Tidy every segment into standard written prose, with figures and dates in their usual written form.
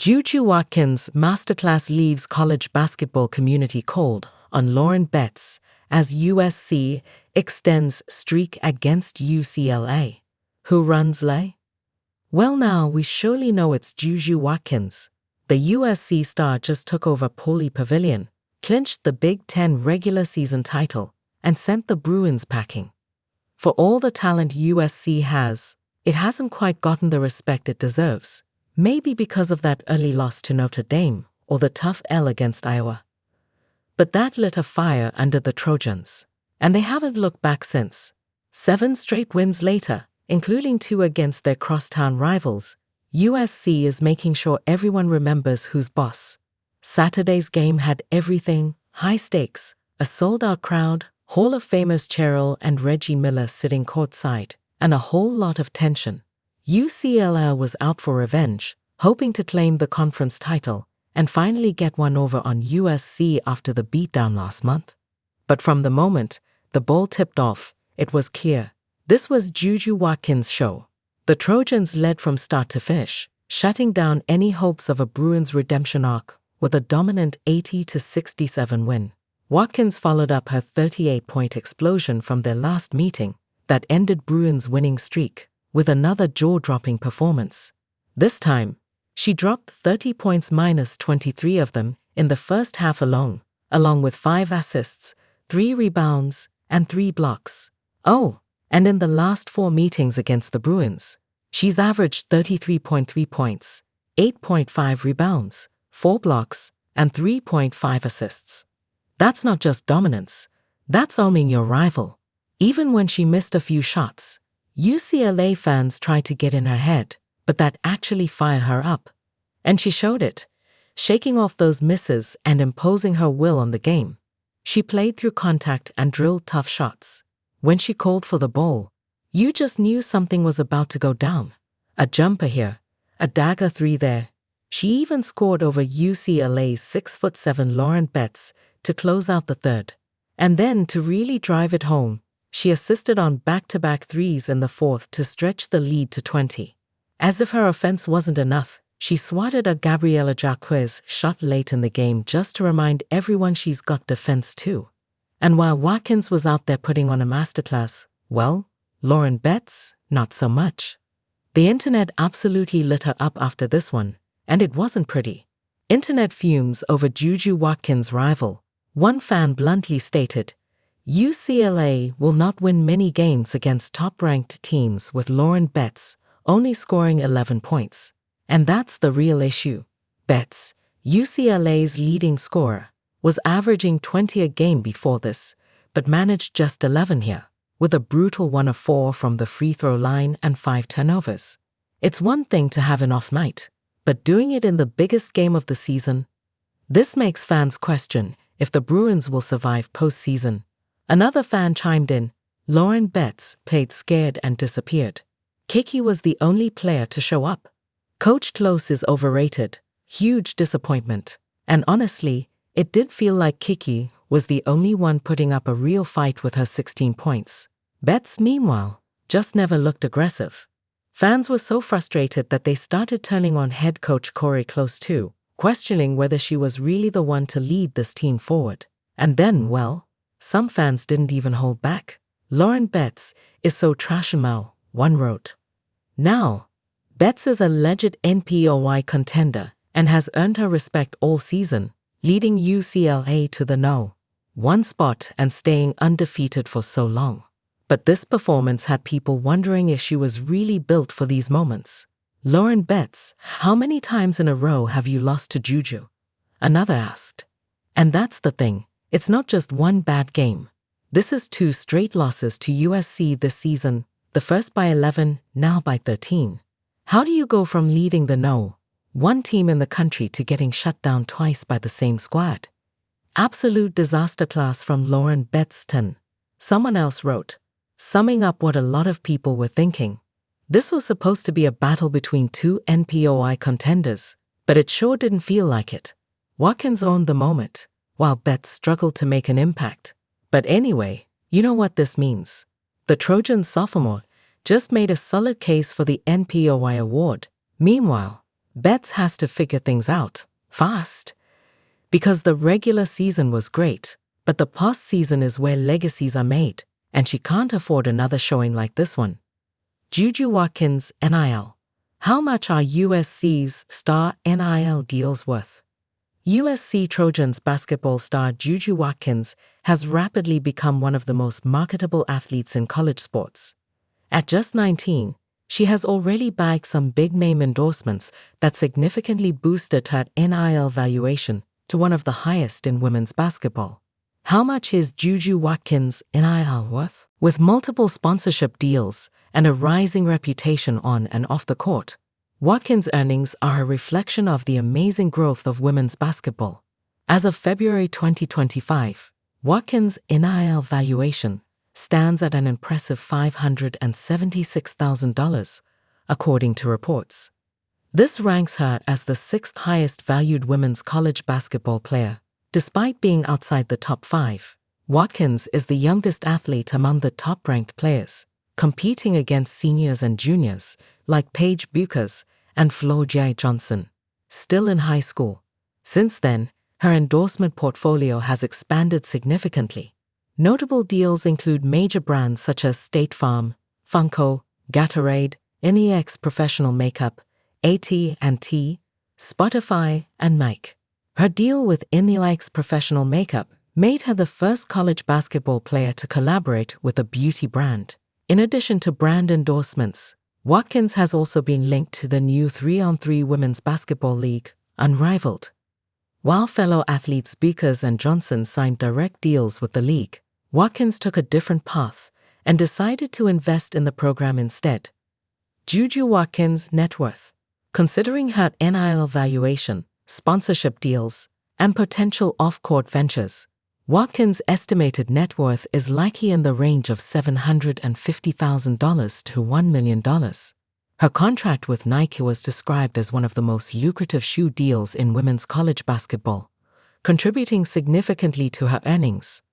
JuJu Watkins' Masterclass leaves college basketball community cold on Lauren Betts as USC extends streak against UCLA. Who runs lay? Well, now we surely know it's JuJu Watkins. The USC star just took over Pauley Pavilion, clinched the Big Ten regular season title, and sent the Bruins packing. For all the talent USC has, it hasn't quite gotten the respect it deserves. Maybe because of that early loss to Notre Dame or the tough L against Iowa. But that lit a fire under the Trojans, and they haven't looked back since. 7 straight wins later, including 2 against their crosstown rivals, USC is making sure everyone remembers who's boss. Saturday's game had everything: high stakes, a sold-out crowd, Hall of Famers Cheryl and Reggie Miller sitting courtside, and a whole lot of tension. UCLA was out for revenge, hoping to claim the conference title and finally get one over on USC after the beatdown last month. But from the moment the ball tipped off, it was clear. This was JuJu Watkins' show. The Trojans led from start to finish, shutting down any hopes of a Bruins redemption arc with a dominant 80-67 win. Watkins followed up her 38-point explosion from their last meeting that ended Bruins' winning streak with another jaw-dropping performance. This time, she dropped 30 points minus 23 of them in the first half alone, along with 5 assists, 3 rebounds, and 3 blocks. Oh, and in the last 4 meetings against the Bruins, she's averaged 33.3 points, 8.5 rebounds, 4 blocks, and 3.5 assists. That's not just dominance, that's owning your rival. Even when she missed a few shots, UCLA fans tried to get in her head, but that actually fired her up. And she showed it, shaking off those misses and imposing her will on the game. She played through contact and drilled tough shots. When she called for the ball, you just knew something was about to go down. A jumper here, a dagger 3 there. She even scored over UCLA's 6'7" Lauren Betts to close out the third. And then, to really drive it home, she assisted on back-to-back threes in the fourth to stretch the lead to 20. As if her offense wasn't enough, she swatted a Gabriela Jacquez shot late in the game just to remind everyone she's got defense too. And while Watkins was out there putting on a masterclass, well, Lauren Betts, not so much. The internet absolutely lit her up after this one, and it wasn't pretty. Internet fumes over JuJu Watkins' rival. One fan bluntly stated, UCLA will not win many games against top-ranked teams with Lauren Betts only scoring 11 points. And that's the real issue. Betts, UCLA's leading scorer, was averaging 20 a game before this, but managed just 11 here, with a brutal 1 of 4 from the free throw line and 5 turnovers. It's one thing to have an off night, but doing it in the biggest game of the season? This makes fans question if the Bruins will survive postseason. Another fan chimed in, Lauren Betts played scared and disappeared. Kiki was the only player to show up. Coach Close is overrated, huge disappointment. And honestly, it did feel like Kiki was the only one putting up a real fight with her 16 points. Betts, meanwhile, just never looked aggressive. Fans were so frustrated that they started turning on head coach Corey Close too, questioning whether she was really the one to lead this team forward. And then, well, some fans didn't even hold back. Lauren Betts is so trash-a-mow, one wrote. Now, Betts is a legit NPOY contender and has earned her respect all season, leading UCLA to the No.1 spot and staying undefeated for so long. But this performance had people wondering if she was really built for these moments. Lauren Betts, how many times in a row have you lost to JuJu? Another asked. And that's the thing. It's not just one bad game. This is 2 straight losses to USC this season, the first by 11, now by 13. How do you go from leading the No.1 team in the country to getting shut down twice by the same squad? Absolute disaster class from Lauren Betts. Someone else wrote, summing up what a lot of people were thinking. This was supposed to be a battle between 2 NPOI contenders, but it sure didn't feel like it. Watkins owned the moment, while Betts struggled to make an impact. But anyway, you know what this means. The Trojan sophomore just made a solid case for the NPOI award. Meanwhile, Betts has to figure things out fast. Because the regular season was great, but the postseason is where legacies are made, and she can't afford another showing like this one. JuJu Watkins, NIL. How much are USC's star NIL deals worth? USC Trojans basketball star JuJu Watkins has rapidly become one of the most marketable athletes in college sports. At just 19, she has already bagged some big-name endorsements that significantly boosted her NIL valuation to one of the highest in women's basketball. How much is JuJu Watkins' NIL worth? With multiple sponsorship deals and a rising reputation on and off the court, Watkins' earnings are a reflection of the amazing growth of women's basketball. As of February 2025, Watkins' NIL valuation stands at an impressive $576,000, according to reports. This ranks her as the sixth highest valued women's college basketball player. Despite being outside the top 5, Watkins is the youngest athlete among the top-ranked players, competing against seniors and juniors like Paige Bueckers and Flo J. Johnson, still in high school. Since then, her endorsement portfolio has expanded significantly. Notable deals include major brands such as State Farm, Funko, Gatorade, NEX Professional Makeup, AT&T, Spotify, and Nike. Her deal with NEX Professional Makeup made her the first college basketball player to collaborate with a beauty brand. In addition to brand endorsements, Watkins has also been linked to the new 3-on-3 Women's Basketball League, Unrivaled. While fellow athletes Bueckers and Johnson signed direct deals with the league, Watkins took a different path and decided to invest in the program instead. JuJu Watkins' net worth. Considering her NIL valuation, sponsorship deals, and potential off-court ventures, Watkins' estimated net worth is likely in the range of $750,000 to $1 million. Her contract with Nike was described as one of the most lucrative shoe deals in women's college basketball, contributing significantly to her earnings.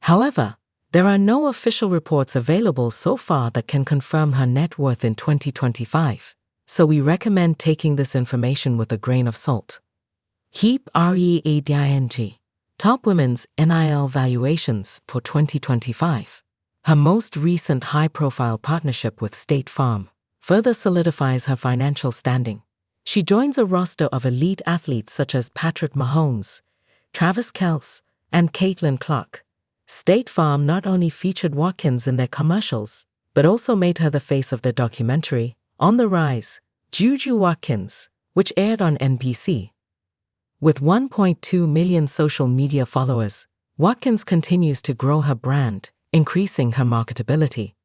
However, there are no official reports available so far that can confirm her net worth in 2025, so we recommend taking this information with a grain of salt. Heap READING. Top women's NIL valuations for 2025. Her most recent high-profile partnership with State Farm further solidifies her financial standing. She joins a roster of elite athletes such as Patrick Mahomes, Travis Kelce, and Caitlin Clark. State Farm not only featured Watkins in their commercials, but also made her the face of their documentary, On the Rise, JuJu Watkins, which aired on NBC. With 1.2 million social media followers, Watkins continues to grow her brand, increasing her marketability.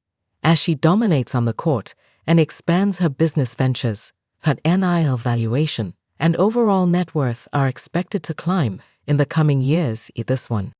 As she dominates on the court and expands her business ventures, her NIL valuation and overall net worth are expected to climb in the coming years. This one.